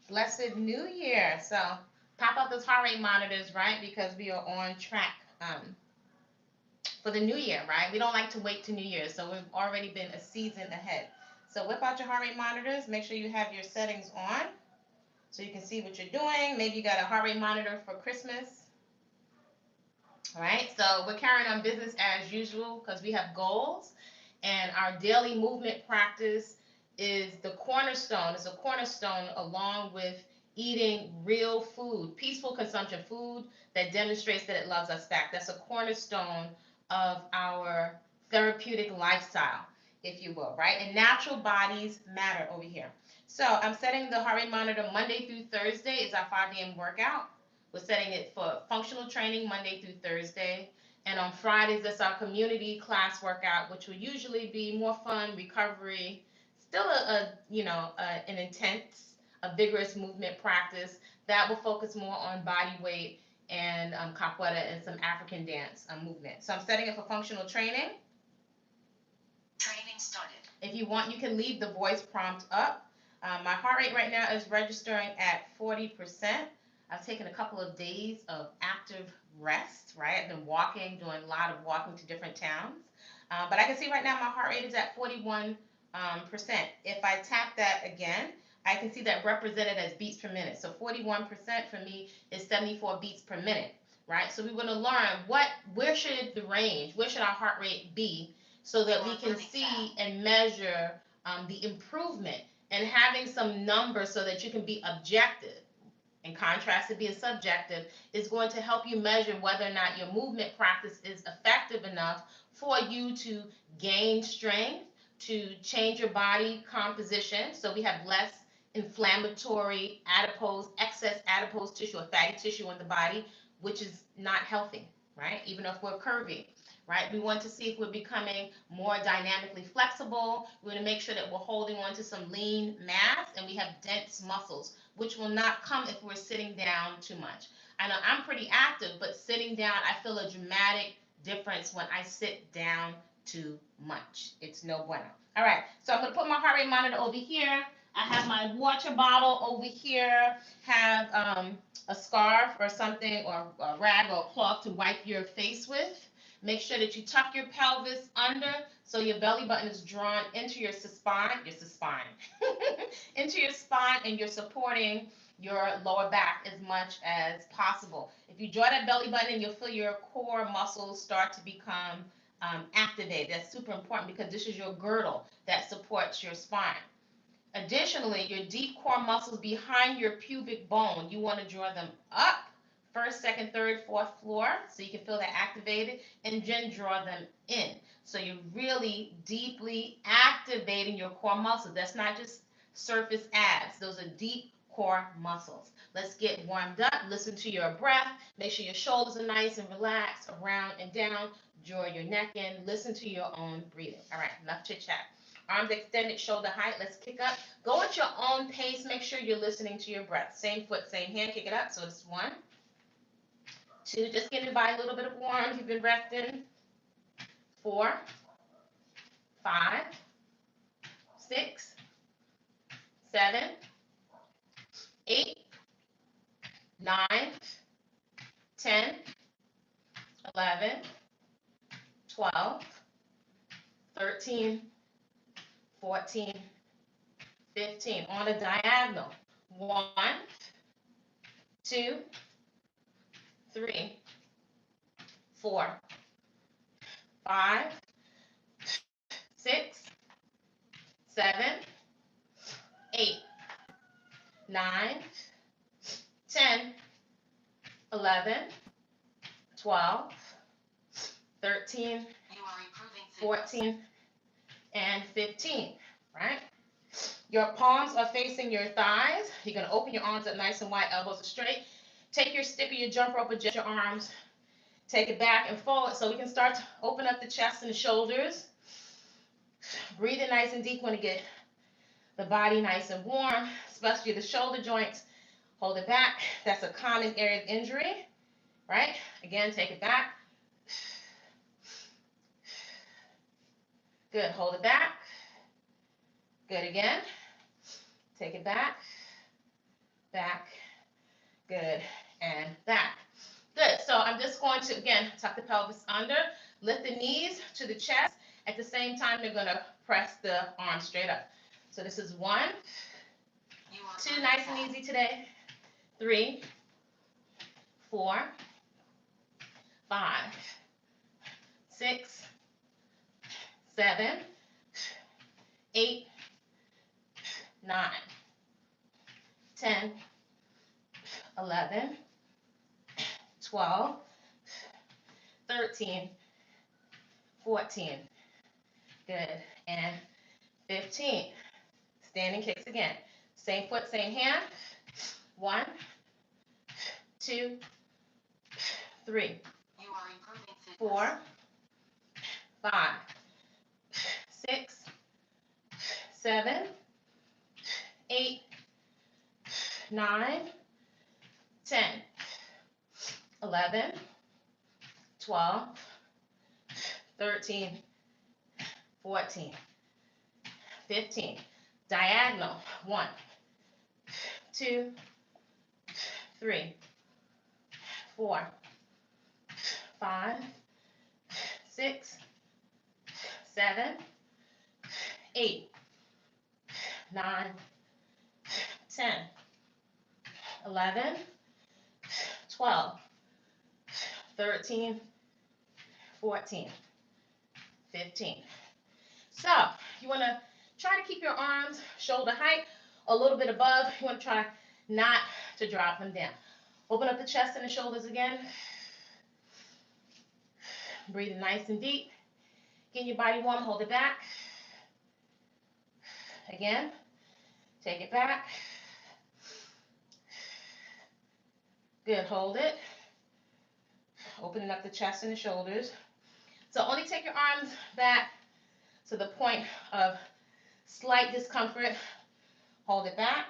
Blessed New Year. So pop up those heart rate monitors, right? Because we are on track for the new year, right? We don't like to wait to New Year, so we've already been a season ahead. So whip out your heart rate monitors. Make sure you have your settings on so you can see what you're doing. Maybe you got a heart rate monitor for Christmas. All right, so we're carrying on business as usual because we have goals, and our daily movement practice is the cornerstone. It's a cornerstone along with eating real food, peaceful consumption food that demonstrates that it loves us back. That's a cornerstone of our therapeutic lifestyle, if you will, right? And natural bodies matter over here. So I'm setting the heart rate monitor Monday through Thursday. It's our 5 a.m. workout. We're setting it for functional training Monday through Thursday. And on Fridays, that's our community class workout, which will usually be more fun, recovery, still an intense, a vigorous movement practice that will focus more on body weight and capoeira and some African dance movement. So I'm setting it for functional training. Training started. If you want, you can leave the voice prompt up. My heart rate right now is registering at 40%. I've taken a couple of days of active rest, right? I've been walking, doing a lot of walking to different towns. But I can see right now my heart rate is at 41%. If I tap that again, I can see that represented as beats per minute. So 41% for me is 74 beats per minute, right? So we want to learn where should the range, where should our heart rate be so that we can see and measure the improvement, and having some numbers so that you can be objective. In contrast to being subjective, is going to help you measure whether or not your movement practice is effective enough for you to gain strength, to change your body composition, so we have less inflammatory excess adipose tissue or fatty tissue in the body, which is not healthy, right? Even if we're curvy, right? We want to see if we're becoming more dynamically flexible. We want to make sure that we're holding on to some lean mass and we have dense muscles, which will not come if we're sitting down too much. I know I'm pretty active, but sitting down, I feel a dramatic difference when I sit down too much. It's no bueno. All right, so I'm going to put my heart rate monitor over here. I have my water bottle over here, have a scarf or something, or a rag or a cloth to wipe your face with. Make sure that you tuck your pelvis under so your belly button is drawn into your spine, into your spine, and you're supporting your lower back as much as possible. If you draw that belly button, you'll feel your core muscles start to become activated. That's super important because this is your girdle that supports your spine. Additionally, your deep core muscles behind your pubic bone, you want to draw them up, first, second, third, fourth floor, so you can feel that activated, and then draw them in. So you're really deeply activating your core muscles. That's not just surface abs. Those are deep core muscles. Let's get warmed up. Listen to your breath. Make sure your shoulders are nice and relaxed, around and down. Draw your neck in. Listen to your own breathing. All right, enough chit chat. Arms extended, shoulder height. Let's kick up. Go at your own pace. Make sure you're listening to your breath. Same foot, same hand. Kick it up. So it's 1, 2. Just getting by a little bit of warmth. You've been resting. 4, 5, 6, 7, 8, 9, 10, 11, 12, 13, 14, 15. On a diagonal. 1, 2, 3, 4, 5, 6, 7, 8, 9, 10, 11, 12, 13, 14, and 15, right? Your palms are facing your thighs. You're going to open your arms up nice and wide, elbows are straight. Take your stick or your jump rope, adjust your arms. Take it back and forward so we can start to open up the chest and the shoulders. Breathing nice and deep. Want to get the body nice and warm, especially the shoulder joints. Hold it back. That's a common area of injury, right? Again, take it back. Good. Hold it back. Good again. Take it back. Good, and back. Good, so I'm just going to, again, tuck the pelvis under, lift the knees to the chest. At the same time, you're going to press the arms straight up. So this is 1, 2, nice and easy today. 3, 4, 5, 6, 7, 8, 9, 10, 11, 12, 13, 14. Good. And 15. Standing kicks again. Same foot, same hand. 1, 2, 3, 4, 5, 6, 7, 8, 9, 10, 11, 12, 13, 14, 15. Diagonal. 1, 2, 3, 4, 5, 6, 7, 8, 9, 10, 11, 12, 13, 14, 15. So you want to try to keep your arms shoulder height a little bit above. You want to try not to drop them down. Open up the chest and the shoulders again. Breathing nice and deep. Get your body warm, hold it back. Again, take it back. Good, hold it. Opening up the chest and the shoulders. So only take your arms back to the point of slight discomfort. Hold it back.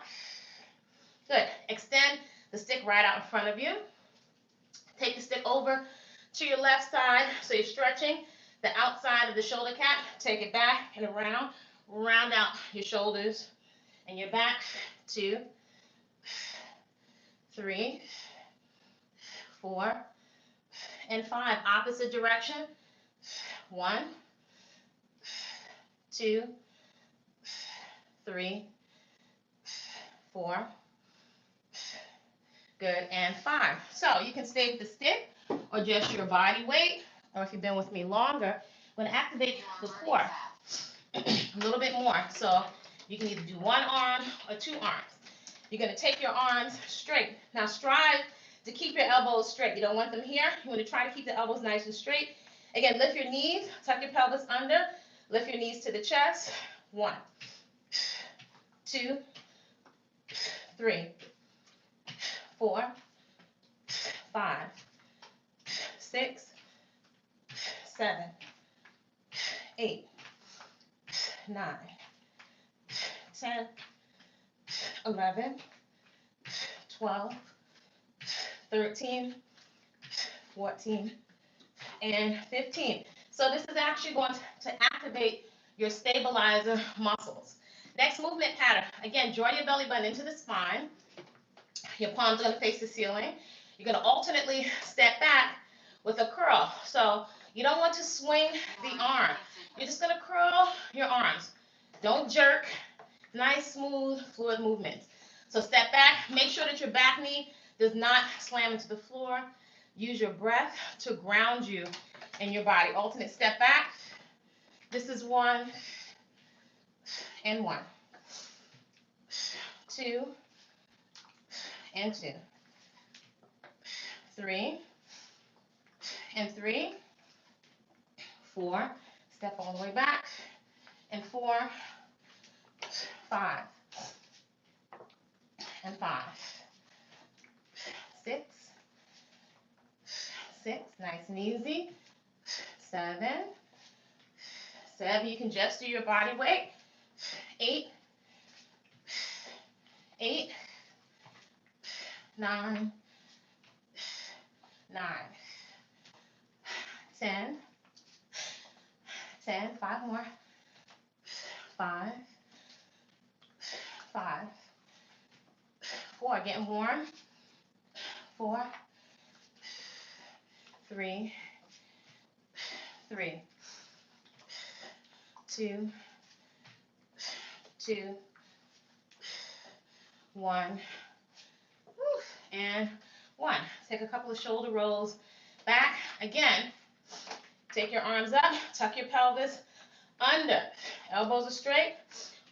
Good. Extend the stick right out in front of you. Take the stick over to your left side so you're stretching the outside of the shoulder cap. Take it back and around. Round out your shoulders and your back. 2, 3, 4, and 5. Opposite direction. 1, 2, 3, 4. Good, and 5. So you can stay with the stick or just your body weight, or if you've been with me longer, I'm going to activate the core a little bit more. So you can either do one arm or 2 arms. You're going to take your arms straight. Now strive to keep your elbows straight. You don't want them here. You want to try to keep the elbows nice and straight. Again, lift your knees, tuck your pelvis under, lift your knees to the chest. 1, 2, 3, 4, 5, 6, 7, 8, 9, 10, 11, 12, 13, 14, and 15. So this is actually going to activate your stabilizer muscles. Next movement pattern. Again, draw your belly button into the spine. Your palms are going to face the ceiling. You're going to alternately step back with a curl. So you don't want to swing the arm. You're just going to curl your arms. Don't jerk. Nice, smooth, fluid movements. So step back. Make sure that your back knee does not slam into the floor. Use your breath to ground you in your body. Alternate step back. This is 1 and 1. 2 and 2. 3 and 3. 4. Step all the way back. And 4, 5, and 5. 6, 6, nice and easy. 7, 7, you can just do your body weight. 8, 8, 9, 9, 10, 10, 5 more. 5, 5, 4, getting warm. 4, 3, 3, 2, 2, 1, and 1. Take a couple of shoulder rolls back. Again, take your arms up, tuck your pelvis under. Elbows are straight.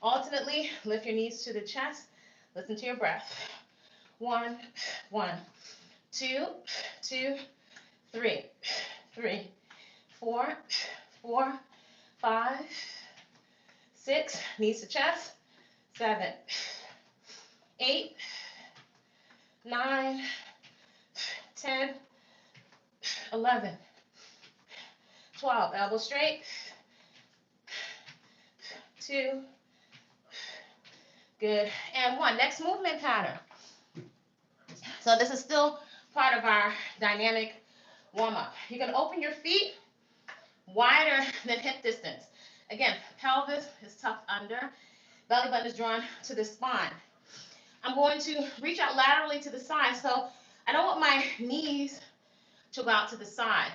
Alternately, lift your knees to the chest. Listen to your breath. 1, 1, 2, 2, 3, 3, 4, 4, 5, 6, knees to chest. 7, 8, 9, 10, 11, 12. Elbows straight. 2. Good. And 1. Next movement pattern. So this is still part of our dynamic warm-up. You can open your feet wider than hip distance. Again, pelvis is tucked under. Belly button is drawn to the spine. I'm going to reach out laterally to the side. So I don't want my knees to go out to the side.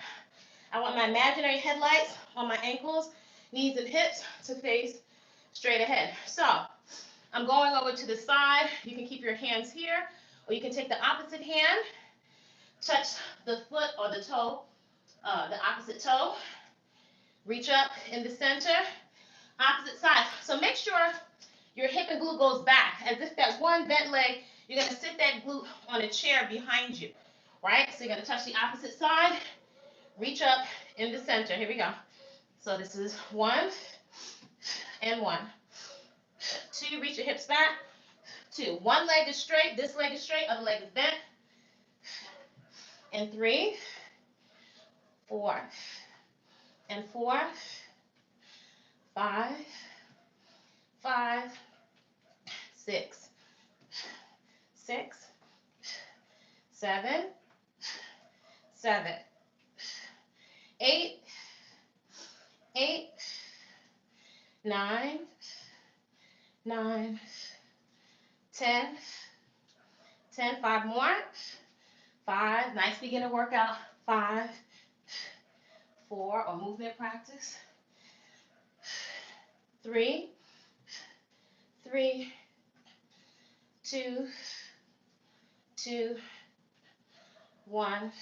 I want my imaginary headlights on my ankles, knees and hips to face straight ahead. So I'm going over to the side. You can keep your hands here, or you can take the opposite hand, touch the foot or the toe, the opposite toe, reach up in the center, opposite side. So make sure your hip and glute goes back, as if that one bent leg, you're going to sit that glute on a chair behind you, right? So you're going to touch the opposite side, reach up in the center. Here we go. So this is 1 and 1. 2, reach your hips back. 2, one leg is straight, this leg is straight, other leg is bent. And 3, 4, and 4, 5, 5, 6, 6, 7, 7, 8, 8, 9, 9, 10, 10, 5 more, 5, nice beginner workout, 5, 4, or movement practice, 3, 3, 2, 2, 1,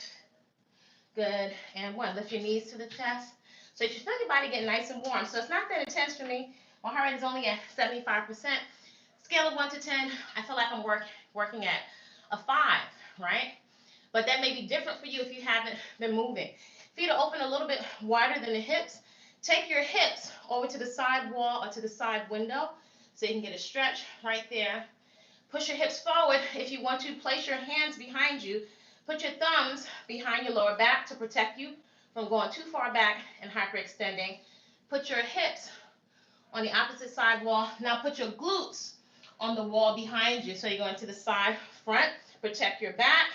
good, and 1. Lift your knees to the chest. So you feel your body get nice and warm. So it's not that intense for me. My heart rate is only at 75%. Scale of 1 to 10, I feel like I'm working at a 5, right? But that may be different for you if you haven't been moving. Feet are open a little bit wider than the hips. Take your hips over to the side wall or to the side window so you can get a stretch right there. Push your hips forward. If you want to, place your hands behind you. Put your thumbs behind your lower back to protect you from going too far back and hyperextending. Put your hips on the opposite side wall. Now put your glutes on the wall behind you. So you're going to the side, front. Protect your back,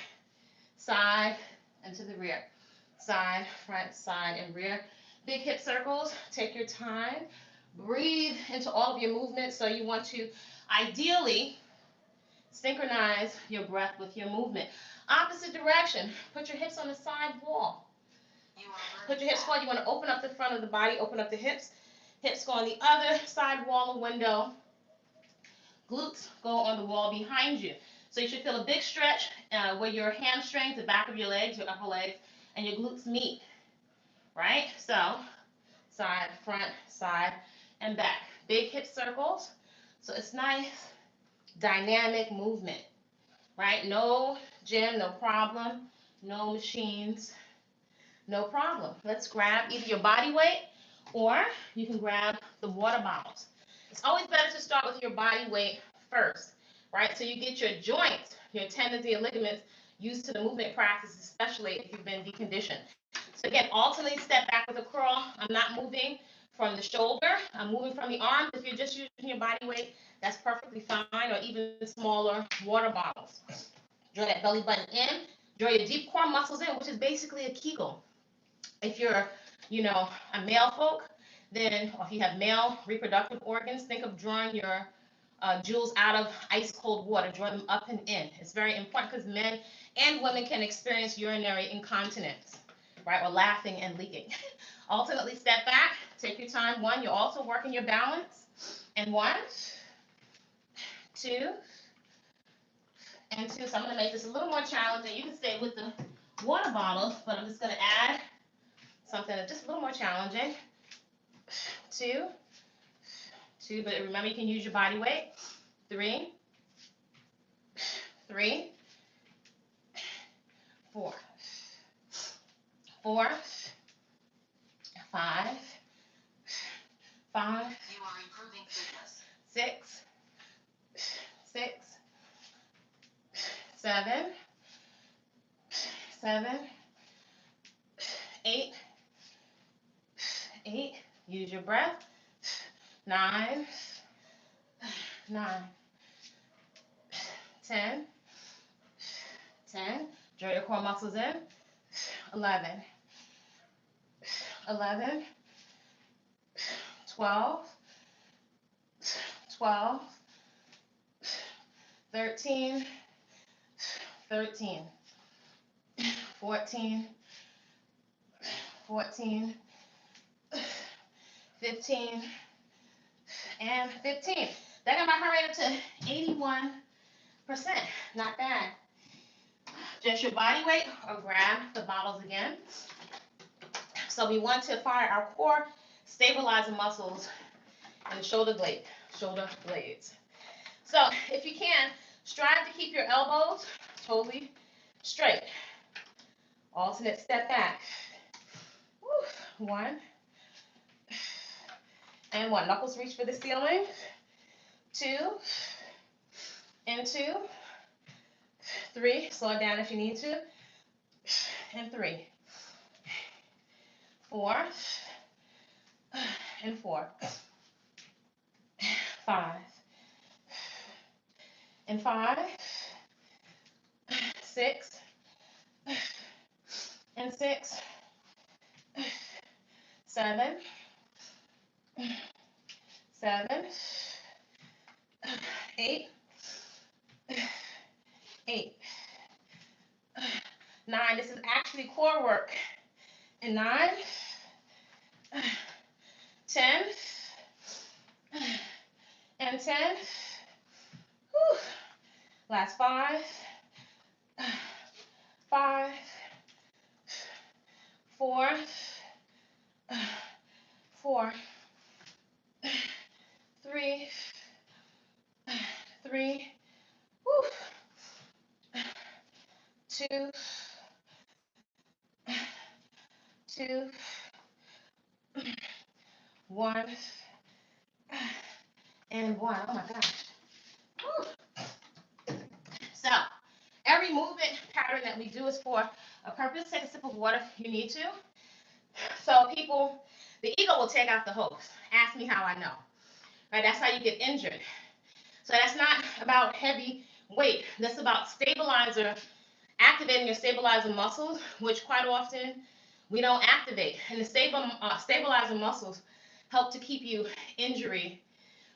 side, and to the rear. Side, front, side, and rear. Big hip circles. Take your time. Breathe into all of your movements. So you want to ideally synchronize your breath with your movement. Opposite direction. Put your hips on the side wall. Put your hips forward. You want to open up the front of the body, open up the hips. Hips go on the other side wall or window. Glutes go on the wall behind you. So you should feel a big stretch where your hamstrings, the back of your legs, your upper legs, and your glutes meet. Right? So side, front, side, and back. Big hip circles. So it's nice, dynamic movement. Right? No gym, no problem. No machines, no problem. Let's grab either your body weight or you can grab the water bottles. It's always better to start with your body weight first, right? So you get your joints, your tendons, and your ligaments used to the movement practice, especially if you've been deconditioned. So again, alternately step back with a curl. I'm not moving from the shoulder. I'm moving from the arms. If you're just using your body weight, that's perfectly fine, or even smaller water bottles. Draw that belly button in. Draw your deep core muscles in, which is basically a Kegel. If you're, a male folk, then, or if you have male reproductive organs, think of drawing your jewels out of ice cold water. Draw them up and in. It's very important because men and women can experience urinary incontinence, right? Or laughing and leaking. Ultimately, step back. Take your time. 1, you're also working your balance. And 1, 2, and 2. So I'm going to make this a little more challenging. You can stay with the water bottle, but I'm just going to add something that's just a little more challenging. 2, 2, but remember you can use your body weight. 3, 3, 4, 4, 5, 5. You are improving fitness. 6, 6, 7, 7, 8, 8. Use your breath. 9, 9, 10, 10. Draw your core muscles in. 11, 11, 12, 12, 13, 13, 14, 14, 15, and 15. That got my heart rate up to 81%. Not bad. Just your body weight, or grab the bottles again. So we want to fire our core stabilizing muscles and the shoulder blades. So if you can, strive to keep your elbows totally straight. Alternate step back. 1 and 1. Knuckles reach for the ceiling. 2 and 2. 3. Slow it down if you need to. And 3. 4 and 4. 5 and 5. 6 and 6. 7, 7, 8, 8, 9. This is actually core work. And 9, 10, and 10. Whew. Last 5, 5, 4, 4, 3, 3, whew, 2, 2, 1, and 1. Oh my gosh. Whew. So every movement pattern that we do is for a purpose. Take a sip of water if you need to. So people, the ego will take out the hose. Ask me how I know. Right? That's how you get injured. So that's not about heavy weight. That's about activating your stabilizer muscles, which quite often we don't activate. And the stabilizer muscles help to keep you injury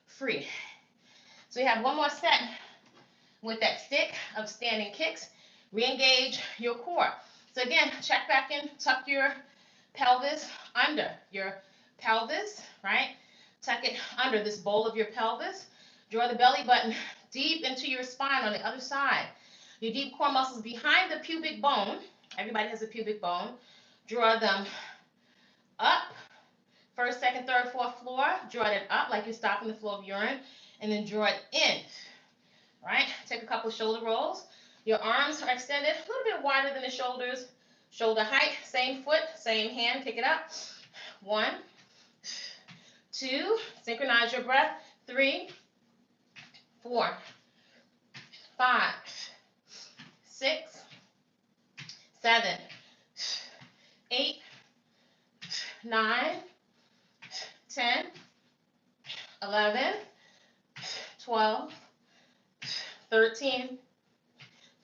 free. So we have one more set with that stick of standing kicks. Re-engage your core. So again, check back in, tuck your pelvis under your pelvis, right? Tuck it under this bowl of your pelvis. Draw the belly button deep into your spine on the other side. Your deep core muscles behind the pubic bone. Everybody has a pubic bone. Draw them up. First, second, third, fourth floor. Draw it up like you're stopping the flow of urine. And then draw it in. Right? Take a couple shoulder rolls. Your arms are extended a little bit wider than the shoulders. Shoulder height, same foot, same hand. Kick it up. 1, 2. Synchronize your breath. 3, 4, 5, 6, 7, 8, 9, 10, 11, 12, 13,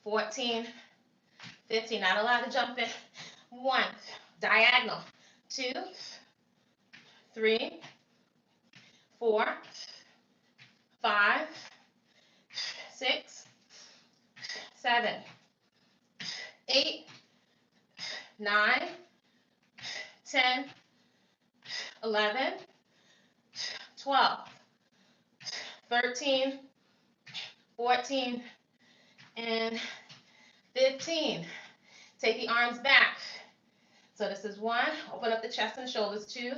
14, 15. Not allowed to jump in. 1, diagonal. 2, 3, 4, 5, 6, 7, 8, 9, 10, 11, 12, 13, 14, and 15. Take the arms back. So this is 1. Open up the chest and shoulders. 2,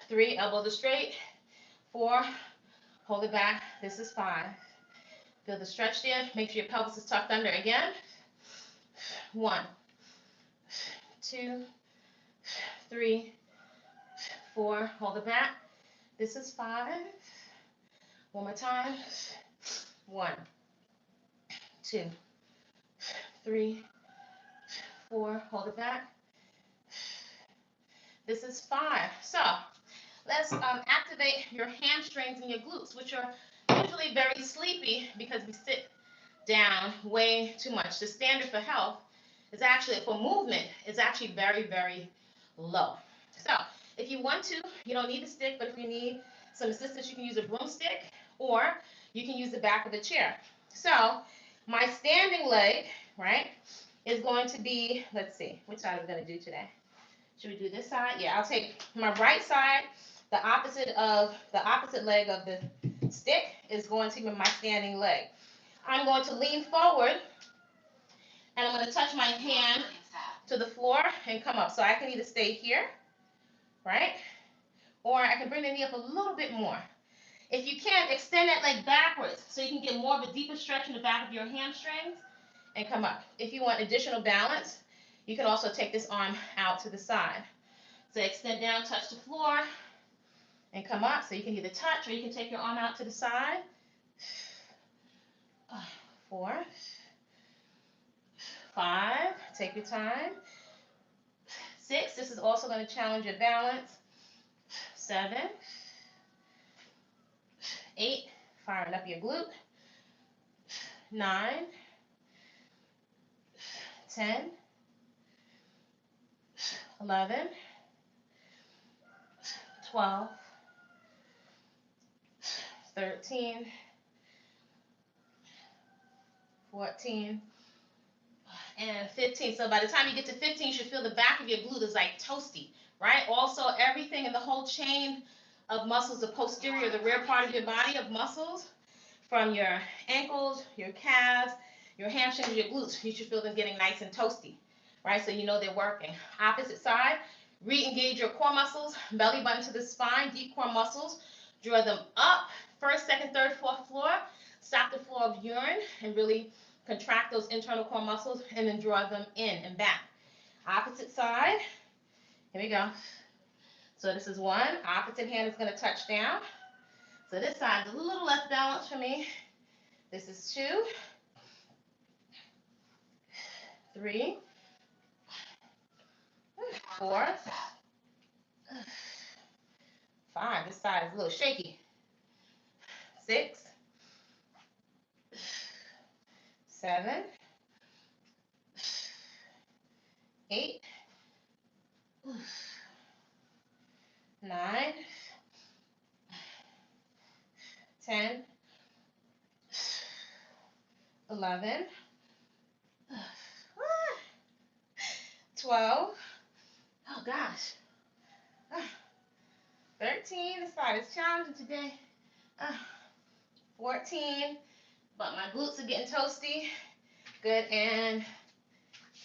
3. Elbows are straight. 4. Hold it back. This is 5. Feel the stretch there. Make sure your pelvis is tucked under again. 1, 2, 3, 4. Hold it back. This is 5. One more time. 1, 2, 3, 4. Hold it back. This is 5. So let's activate your hamstrings and your glutes, which are usually very sleepy because we sit down way too much. The standard for health is actually, for movement, is actually very, very low. So if you want to, you don't need a stick, but if you need some assistance, you can use a broomstick or you can use the back of a chair. So my standing leg, right, is going to be, let's see, which side are we going to do today? Should we do this side? Yeah, I'll take my right side. The opposite leg of the stick is going to be my standing leg. I'm going to lean forward, and I'm going to touch my hand to the floor and come up. So I can either stay here, right, or I can bring the knee up a little bit more. If you can, extend that leg backwards so you can get more of a deeper stretch in the back of your hamstrings and come up. If you want additional balance, you can also take this arm out to the side. So extend down, touch the floor, and come up. So you can either touch or you can take your arm out to the side. 4, 5, take your time. 6, this is also going to challenge your balance. 7, 8, firing up your glute. 9, 10, 11, 12, 13, 14, and 15. So by the time you get to 15, you should feel the back of your glute is like toasty, right? Also, everything in the whole chain of muscles, the posterior, the rear part of your body of muscles, from your ankles, your calves, your hamstrings, your glutes, you should feel them getting nice and toasty, right? So you know they're working. Opposite side, re-engage your core muscles, belly button to the spine, deep core muscles. Draw them up, first, second, third, fourth floor. Stop the flow of urine and really contract those internal core muscles, and then draw them in and back. Opposite side, here we go. So this is 1. Opposite hand is going to touch down. So this side is a little less balanced for me. This is 2, 3, 4, 5. This side is a little shaky. 6, 7, 8, 9, 10, 11, 12, oh gosh, 13, this side is challenging today, 14, but my glutes are getting toasty, good, and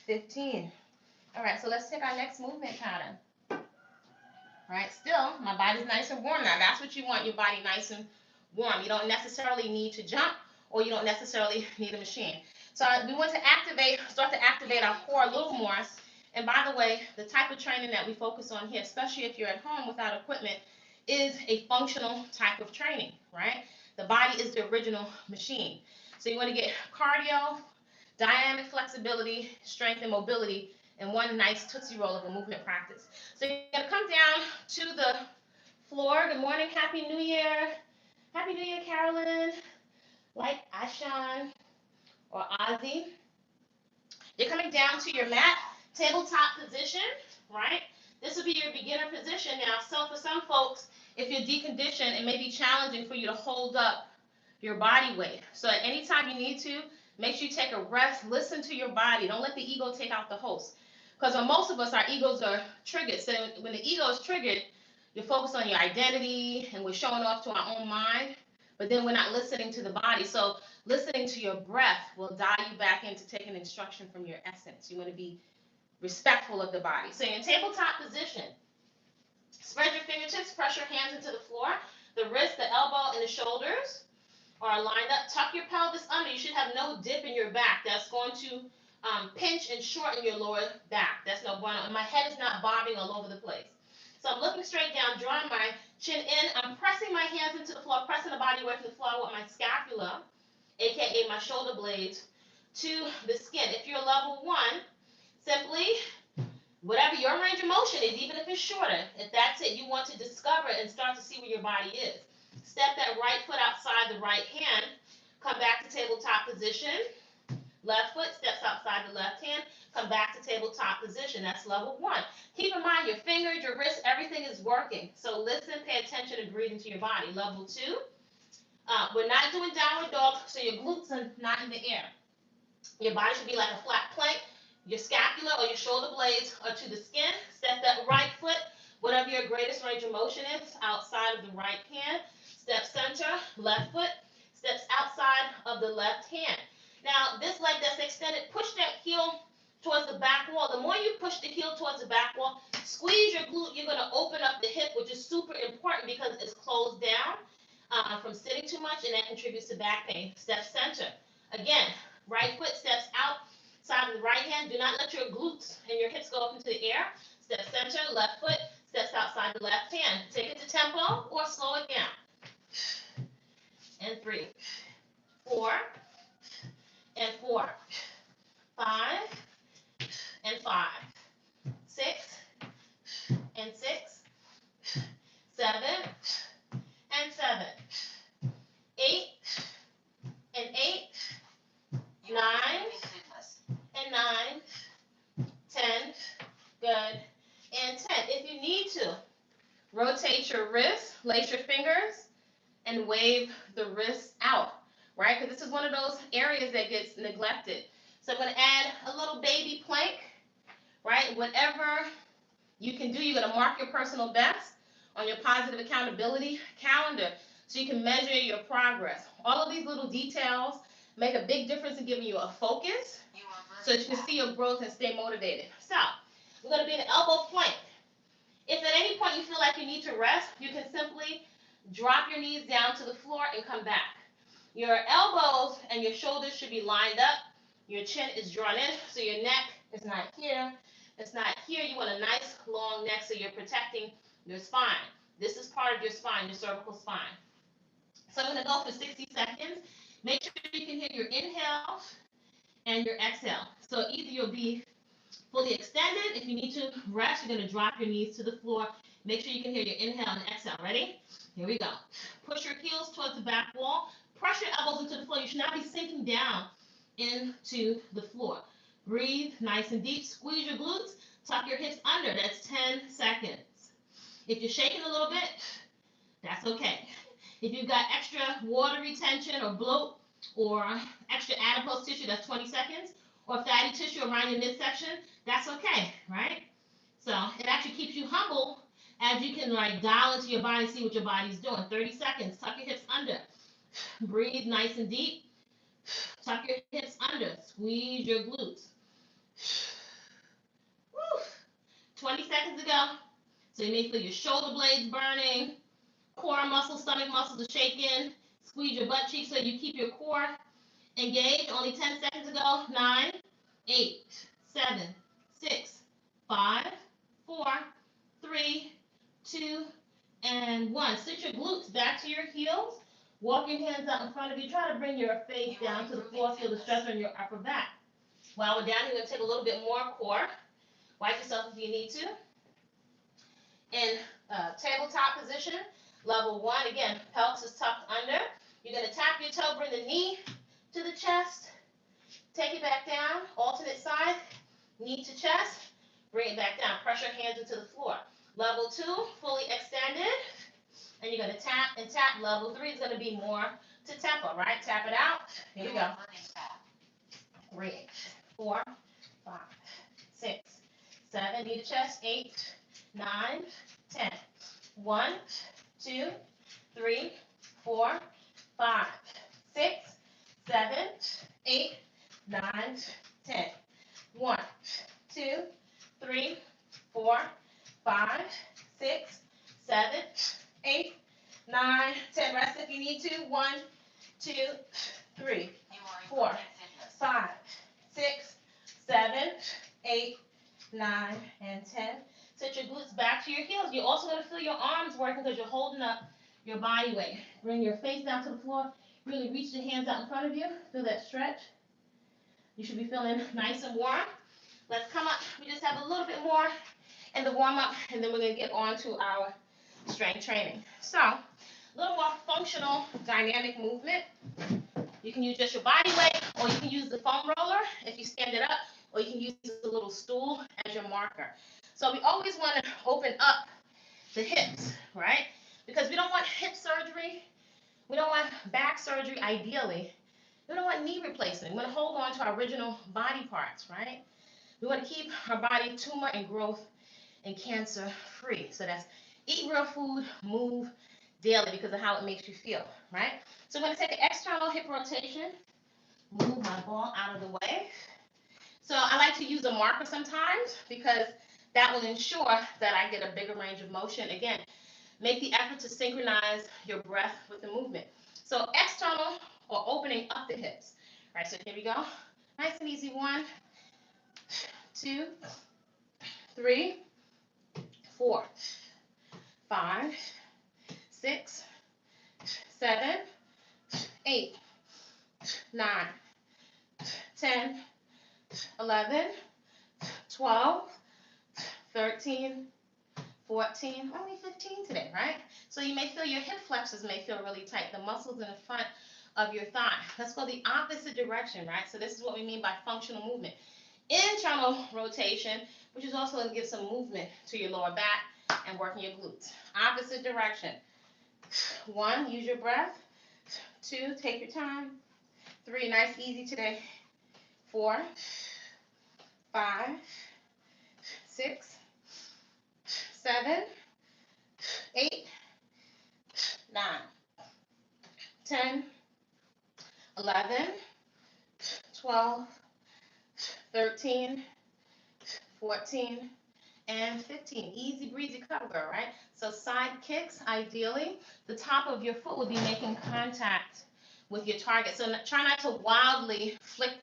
15. All right, so let's take our next movement pattern. All right, still, my body's nice and warm now. That's what you want, your body nice and warm. You don't necessarily need to jump, or you don't necessarily need a machine. So we want to start to activate our core a little more. And by the way, the type of training that we focus on here, especially if you're at home without equipment, is a functional type of training, right? The body is the original machine. So you want to get cardio, dynamic flexibility, strength, and mobility in one nice Tootsie Roll of a movement practice. So you're going to come down to the floor. Good morning, Happy New Year. Happy New Year, Carolyn, like Ashan or Ozzy. You're coming down to your mat, tabletop position, right? This will be your beginner position. Now, so for some folks, if you're deconditioned, it may be challenging for you to hold up your body weight. So at any time you need to, make sure you take a rest, listen to your body. Don't let the ego take out the host. Because on most of us, our egos are triggered. So when the ego is triggered, you're focused on your identity and we're showing off to our own mind, but then we're not listening to the body. So listening to your breath will dial you back into taking instruction from your essence. You want to be respectful of the body. So in tabletop position, spread your fingertips, press your hands into the floor. The wrist, the elbow, and the shoulders are lined up. Tuck your pelvis under. You should have no dip in your back. That's going to pinch and shorten your lower back. That's no bueno. And my head is not bobbing all over the place. So I'm looking straight down, drawing my chin in. I'm pressing my hands into the floor, pressing the body away from the floor with my scapula, aka my shoulder blades, to the skin. If you're level 1, simply whatever your range of motion is, even if it's shorter, if that's it, you want to discover and start to see where your body is. Step that right foot outside the right hand. Come back to tabletop position. Left foot steps outside the left hand. Come back to tabletop position. That's level 1. Keep in mind your fingers, your wrists, everything is working. So listen, pay attention, and breathe into your body. Level 2. We're not doing downward dog, so your glutes are not in the air. Your body should be like a flat plank. Your scapula or your shoulder blades are to the skin. Step that right foot, whatever your greatest range of motion is, outside of the right hand. Step center, left foot, steps outside of the left hand. Now, this leg that's extended, push that heel towards the back wall. The more you push the heel towards the back wall, squeeze your glute, you're going to open up the hip, which is super important because it's closed down from sitting too much, and that contributes to back pain. Step center. Again, right foot steps outside of the right hand. Do not let your glutes and your hips go up into the air. Step center, left foot steps outside the left hand. Take it to tempo or slow it down. And 3, 4, and 4, 5, and 5, 6, and 6, 7, and 7, 8, and 8, 9, and 9, 10, good, and 10. If you need to, rotate your wrists, lace your fingers, and wave the wrists out, right? Because this is one of those areas that gets neglected. So I'm going to add a little baby plank, right? Whatever you can do, you're going to mark your personal best on your positive accountability calendar so you can measure your progress. All of these little details make a big difference in giving you a focus so that you can see your growth and stay motivated. So we're going to be in an elbow plank. If at any point you feel like you need to rest, you can simply drop your knees down to the floor and come back. Your elbows and your shoulders should be lined up. Your chin is drawn in, so your neck is not here. It's not here. You want a nice long neck so you're protecting your spine. This is part of your spine, your cervical spine. So I'm going to go for 60 seconds. Make sure you can hear your inhale and your exhale. So either you'll be fully extended. If you need to rest, you're going to drop your knees to the floor. Make sure you can hear your inhale and exhale. Ready? Here we go. Push your heels towards the back wall. Press your elbows into the floor. You should not be sinking down into the floor. Breathe nice and deep. Squeeze your glutes. Tuck your hips under. That's 10 seconds. If you're shaking a little bit, that's okay. If you've got extra water retention or bloat or extra adipose tissue, that's 20 seconds. Or fatty tissue around your midsection, that's okay, right? So it actually keeps you humble as you can like dial into your body, see what your body's doing. 30 seconds. Tuck your hips under. Breathe nice and deep. Tuck your hips under. Squeeze your glutes. Woo. 20 seconds to go. So you may feel your shoulder blades burning, core muscles, stomach muscles are shaking. Squeeze your butt cheeks so you keep your core engaged. Only 10 seconds to go. 9, 8, 7, 6, 5, 4, 3, 2, and 1. Sit your glutes back to your heels. Walk your hands out in front of you. Try to bring your face down to the floor. Feel the stretch on your upper back. While we're down, you're going to take a little bit more core. Wipe yourself if you need to. In tabletop position, level 1. Again, pelvis is tucked under. You're going to tap your toe, bring the knee to the chest. Take it back down. Alternate side, knee to chest. Bring it back down. Press your hands into the floor. Level 2, fully extended. And you're going to tap and tap. Level 3 is going to be more to tempo, right? Tap it out. Here we go. 3, 4, 5, 6, 7. Knee to chest. 8, 9, 10. 1, 2, 3, 4, 5, 6, 7, 8, 9, 10. 1, 2, 3, 4, 5, 6, 7, 8, 9, 10. Rest if you need to. 1, 2, 3, 4, 5, 6, 7, 8, 9, and 10. Sit your glutes back to your heels. You're also going to feel your arms working because you're holding up your body weight. Bring your face down to the floor. Really reach the hands out in front of you. Feel that stretch. You should be feeling nice and warm. Let's come up. We just have a little bit more in the warm-up, and then we're going to get on to our strength training. So, a little more functional, dynamic movement. You can use just your body weight, or you can use the foam roller if you stand it up, or you can use a little stool as your marker. So we always want to open up the hips, right? Because we don't want hip surgery. We don't want back surgery, ideally. We don't want knee replacement. We want to hold on to our original body parts, right? We want to keep our body tumor and growth and cancer free. So that's eat real food, move daily because of how it makes you feel, right? So I'm going to take an external hip rotation, move my ball out of the way. So I like to use a marker sometimes because that will ensure that I get a bigger range of motion. Again, make the effort to synchronize your breath with the movement. So external or opening up the hips. All right, so here we go. Nice and easy. 1, 2, 3, 4, 5, 6, 7, 8, 9, 10, 11, 12, 13, 14, only 15 today, right? So you may feel your hip flexors may feel really tight, the muscles in the front of your thigh. Let's go the opposite direction, right? So this is what we mean by functional movement. Internal rotation, which is also going to give some movement to your lower back and working your glutes. Opposite direction. 1, use your breath. 2, take your time. 3, nice, easy today. 4, 5, 6, 7, 8, 9, 10, 11, 12, 13, 14, and 15. Easy breezy cover, right? So side kicks, ideally, the top of your foot would be making contact with your target. So try not to wildly flick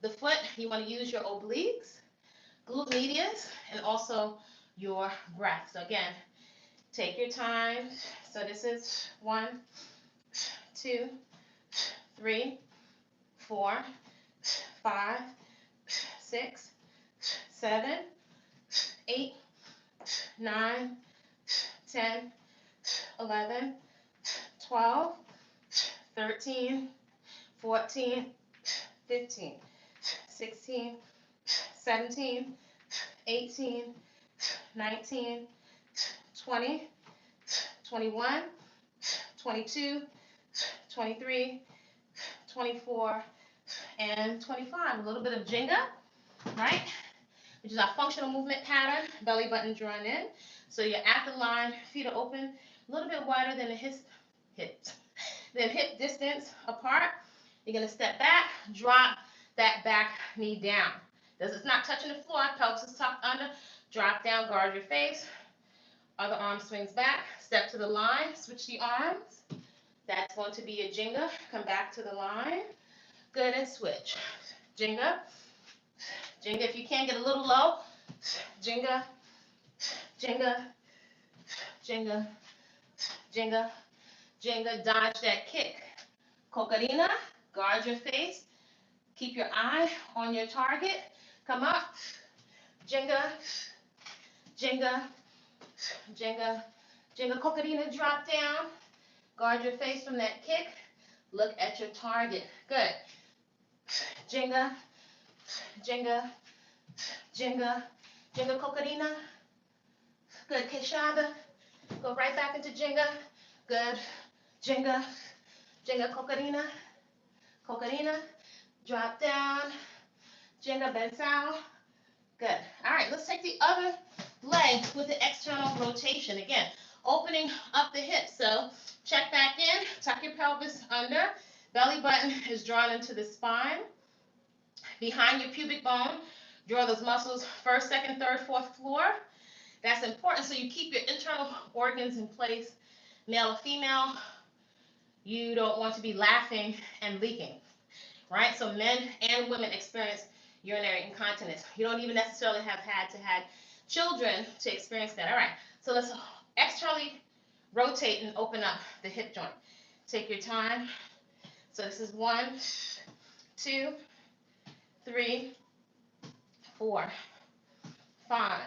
the foot. You want to use your obliques, glute medius, and also your breath. So again, take your time. So this is 1, 2, 3, 4, 5, 6, 7, 8, 9, 10, 11, 12, 13, 14, 15, 16, 17, 18, 19, 20, 21, 22, 23, 24, and 25. A little bit of Jenga, right? Which is our functional movement pattern, belly button drawn in. So you're at the line, feet are open, a little bit wider than the hip distance apart. You're going to step back, drop that back knee down. It's not touching the floor, pelvis is tucked under, drop down, guard your face. Other arm swings back, step to the line, switch the arms. That's going to be a Jenga. Come back to the line. Good, and switch. Jenga. Jenga, if you can get a little low. Jenga. Jenga. Jenga. Jenga. Jenga. Dodge that kick. Cocarina. Guard your face. Keep your eye on your target. Come up. Jenga. Jenga. Jenga. Jenga. Cocarina. Drop down. Guard your face from that kick. Look at your target. Good. Jenga. Jenga. Jenga. Jenga. Cocarina. Good. Cashapp. Go right back into Jenga. Good. Jenga, Jenga, cocarina, cocarina. Drop down. Jenga, bensao. Good. All right, let's take the other leg with the external rotation. Again, opening up the hips. So check back in, tuck your pelvis under. Belly button is drawn into the spine. Behind your pubic bone, draw those muscles first, second, third, fourth floor. That's important so you keep your internal organs in place. Male or female, you don't want to be laughing and leaking, right? So men and women experience urinary incontinence. You don't even necessarily have had children to experience that. All right, so let's externally rotate and open up the hip joint. Take your time. So this is 1, 2, 3, 4, 5,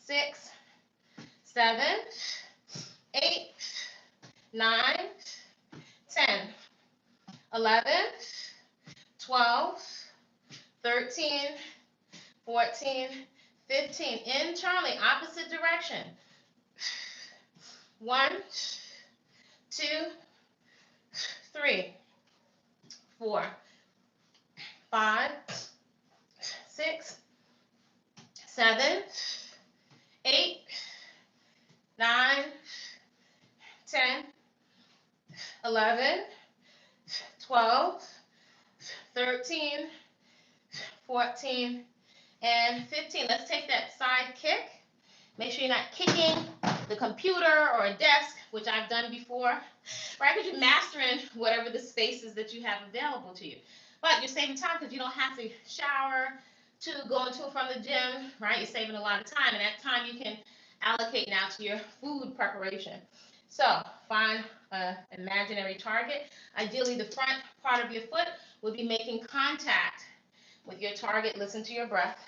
6, 7, 8, 9, 10, 11, 12, 13, 14, 15. Internally, opposite direction. 1, 2, 3, 4, 5, 6, 7, 8, 9, 10, 11, 12, 13, 14, and 15. Let's take that side kick. Make sure you're not kicking the computer or a desk, which I've done before, right? Because you're mastering whatever the spaces that you have available to you. But you're saving time because you don't have to shower to going to and from the gym, right? You're saving a lot of time, and that time you can allocate now to your food preparation. So find an imaginary target. Ideally, the front part of your foot will be making contact with your target. Listen to your breath.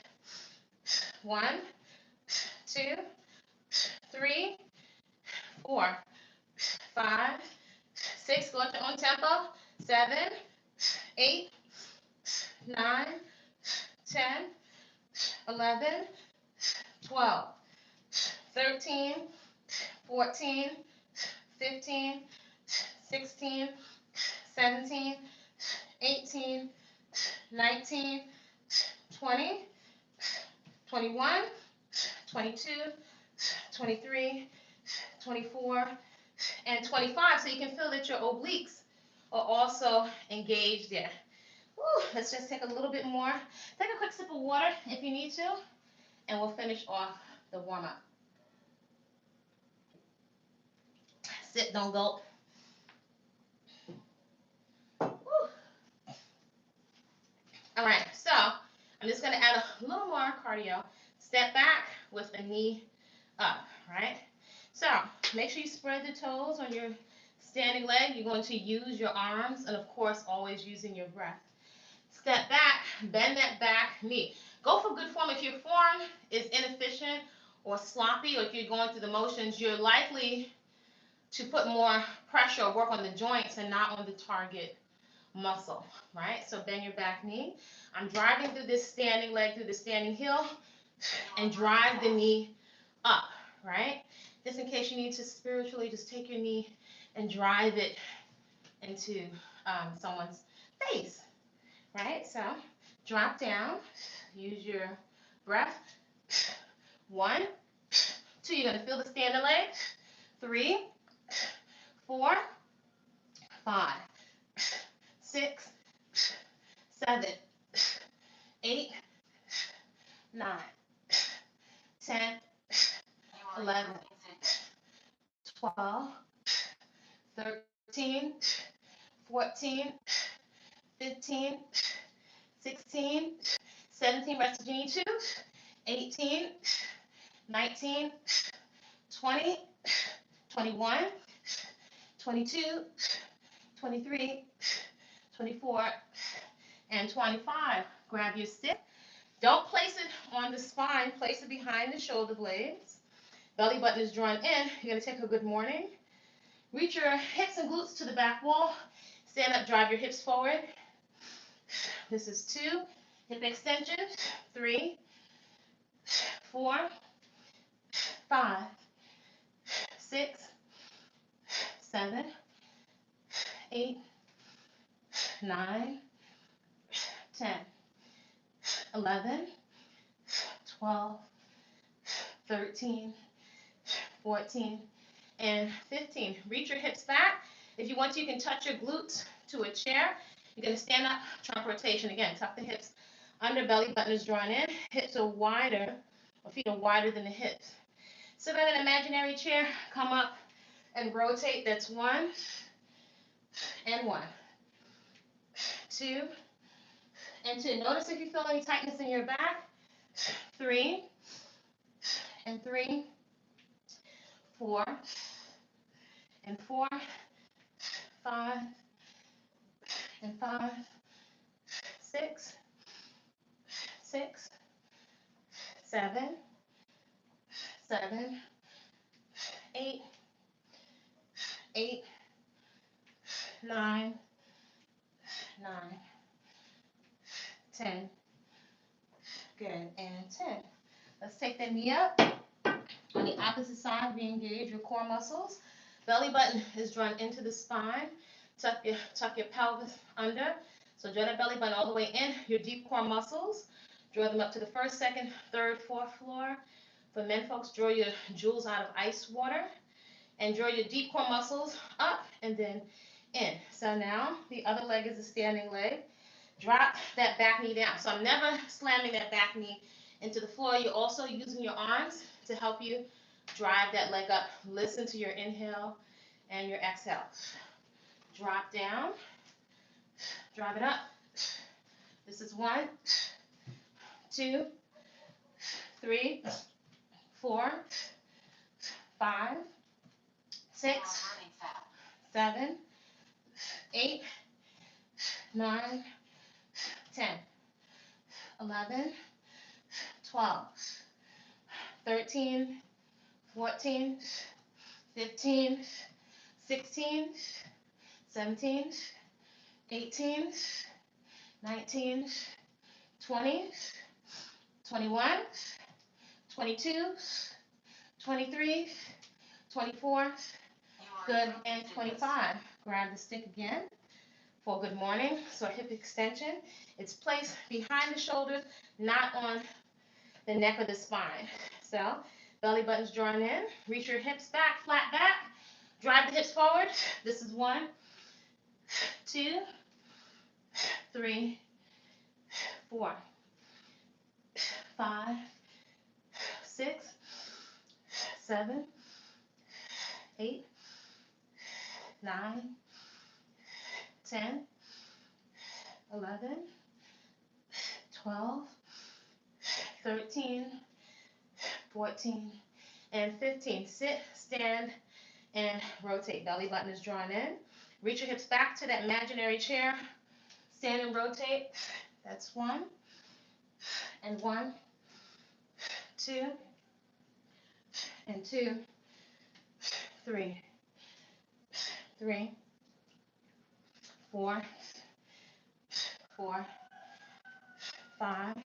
1, 2, 3, 4, 5, 6. Go at your own tempo. 7, 8, 9, 10, 11, 12, 13, 14, 15, 16, 17, 18, 19, 20, 21, 22, 23, 24, and 25. So you can feel that your obliques are also engaged there. Woo, let's just take a little bit more. Take a quick sip of water if you need to, and we'll finish off the warm-up. Sit, don't gulp. Woo. All right, so I'm just going to add a little more cardio. Step back with the knee up, right? So make sure you spread the toes on your standing leg. You're going to use your arms, and of course, always using your breath. Step back, bend that back knee. Go for good form. If your form is inefficient or sloppy, or if you're going through the motions, you're likely to put more pressure or work on the joints and not on the target muscle, right? So bend your back knee. I'm driving through this standing leg, through the standing heel, and drive the knee up, right? Just in case you need to spiritually just take your knee and drive it into someone's face, right? So drop down, use your breath. 1, 2, you're going to feel the standing leg. 3, 4, 5, 6, 7, 8, 9, 10, 11, 12, 13, 14, 15, 16, 17, rest if you need to, 18, 19, 20, 21, 22, 23, 24, and 25. Grab your stick. Don't place it on the spine. Place it behind the shoulder blades. Belly button is drawn in. You're going to take a good morning. Reach your hips and glutes to the back wall. Stand up, drive your hips forward. This is 2. Hip extension. 3, 4, 5, 6, 7, 8, 9, 10, 11, 12, 13, 14, and 15. Reach your hips back. If you want to, you can touch your glutes to a chair. You're going to stand up, trunk rotation. Again, tuck the hips under, belly button is drawn in. Hips are wider, or feet are wider than the hips. Sit on an imaginary chair, come up and rotate. That's 1 and 1, 2 and 2. Notice if you feel any tightness in your back. 3 and 3, 4 and 4, 5 and 5, 6, 6, 7, 7, 8, 8, 9, 9, 10. Good, and 10. Let's take that knee up. On the opposite side, re-engage your core muscles. Belly button is drawn into the spine. Tuck your pelvis under. So draw that belly button all the way in. Your deep core muscles, draw them up to the first, second, third, fourth floor. For men folks, draw your jewels out of ice water. And draw your deep core muscles up and then in. So now the other leg is a standing leg. Drop that back knee down. So I'm never slamming that back knee into the floor. You're also using your arms to help you drive that leg up. Listen to your inhale and your exhale. Drop down. Drive it up. This is 1, 2, 3, 4, 5, 6, 7, 8, 9, 10, 11, 12, 13, 14, 15, 16, 17, 18, 19, 20, 21, 22, 23, 24, good, and 25. Grab the stick again for good morning. So hip extension, it's placed behind the shoulders, not on the neck or the spine. So belly button's drawn in, reach your hips back, flat back, drive the hips forward. This is 1, 2, 3, 4, 5, 6, 7, 8, 9, 10, 11, 12, 13, 14, and 15. Sit, stand, and rotate. Belly button is drawn in. Reach your hips back to that imaginary chair. Stand and rotate. That's 1 and 1, 2 and 2, 3, 3, 4, 4, 5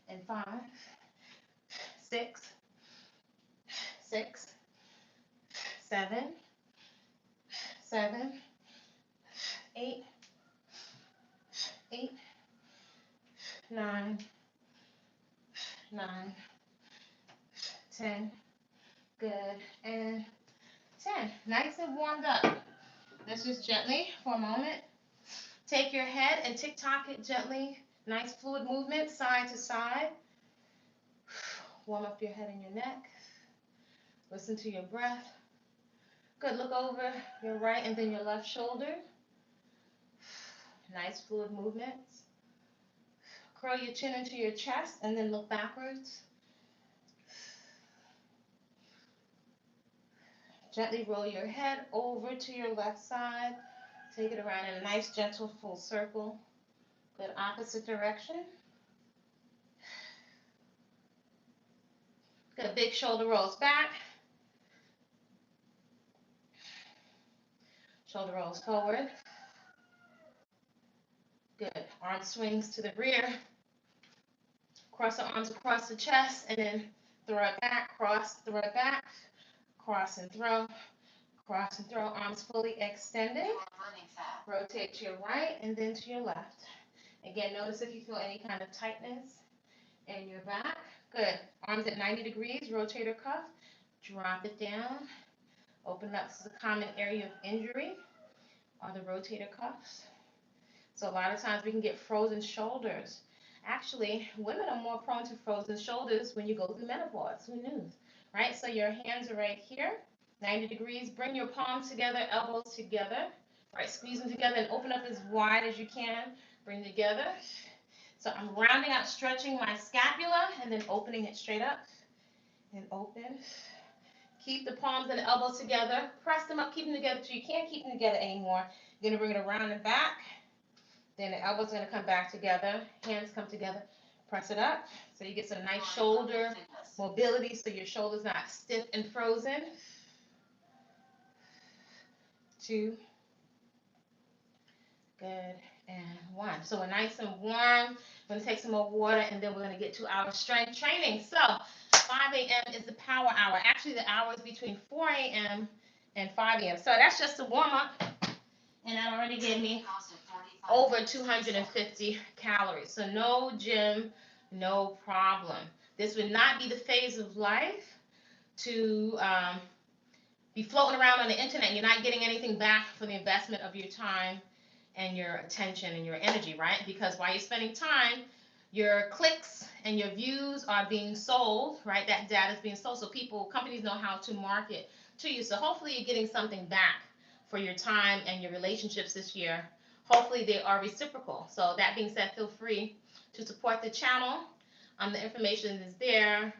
and 5, 6, 6, 7, 7, 8, 8, 9, 9, 10. Good, and 10. Nice and warmed up. Let's just gently, for a moment, take your head and tick-tock it gently. Nice fluid movement, side to side. Warm up your head and your neck. Listen to your breath. Good, look over your right and then your left shoulder. Nice fluid movements. Curl your chin into your chest and then look backwards. Gently roll your head over to your left side. Take it around in a nice, gentle, full circle. Good, opposite direction. Good, big shoulder rolls back. Shoulder rolls forward. Good, arm swings to the rear. Cross the arms across the chest and then throw it back, cross, throw it back, cross and throw, Cross and throw, arms fully extended. Rotate to your right and then to your left. Again, notice if you feel any kind of tightness in your back. Good. Arms at 90 degrees, rotator cuff. Drop it down. Open up. This is a common area of injury, are the rotator cuffs. So a lot of times we can get frozen shoulders. Actually, women are more prone to frozen shoulders when you go through menopause. Who knew? Right? So your hands are right here, 90 degrees. Bring your palms together, elbows together. Right? Squeeze them together and open up as wide as you can. Bring together. So I'm rounding out, stretching my scapula, and then opening it straight up. And open. Keep the palms and the elbows together. Press them up, keep them together till you can't keep them together anymore. You're going to bring it around and back. Then the elbows are going to come back together. Hands come together. Press it up. So you get some nice shoulder mobility so your shoulder's not stiff and frozen. 2. Good. And 1. So we're nice and warm. We're going to take some more water and then we're going to get to our strength training. So 5 a.m. is the power hour. Actually, the hour is between 4 a.m. and 5 a.m. So that's just a warm up. And that already gave me over 250 calories. So no gym, no problem. This would not be the phase of life to be floating around on the internet and you're not getting anything back for the investment of your time and your attention and your energy, right? Because while you're spending time, your clicks and your views are being sold, right? That data is being sold. So companies know how to market to you. So hopefully you're getting something back for your time and your relationships this year. Hopefully they are reciprocal. So that being said, feel free to support the channel. The information is there.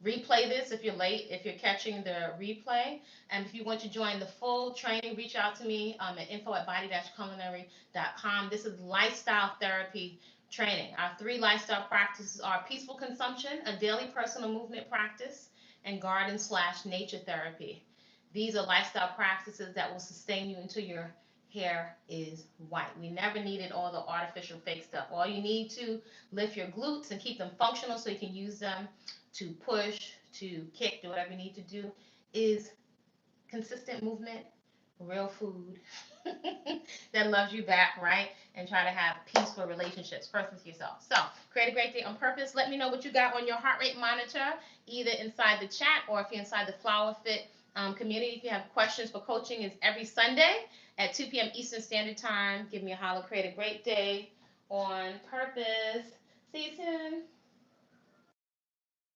Replay this if you're late, if you're catching the replay. And if you want to join the full training, reach out to me at info@body-culinary.com. This is lifestyle therapy training. Our 3 lifestyle practices are peaceful consumption, a daily personal movement practice, and garden/nature therapy. These are lifestyle practices that will sustain you until your hair is white. We never needed all the artificial fake stuff. All you need to lift your glutes and keep them functional so you can use them to push, to kick, do whatever you need to do is consistent movement, real food that loves you back, right? And try to have peaceful relationships first with yourself. So create a great day on purpose. Let me know what you got on your heart rate monitor, either inside the chat or if you're inside the Flower Fit community. If you have questions for coaching, is every Sunday at 2 p.m. Eastern Standard Time. Give me a holler. Create a great day on purpose. See you soon.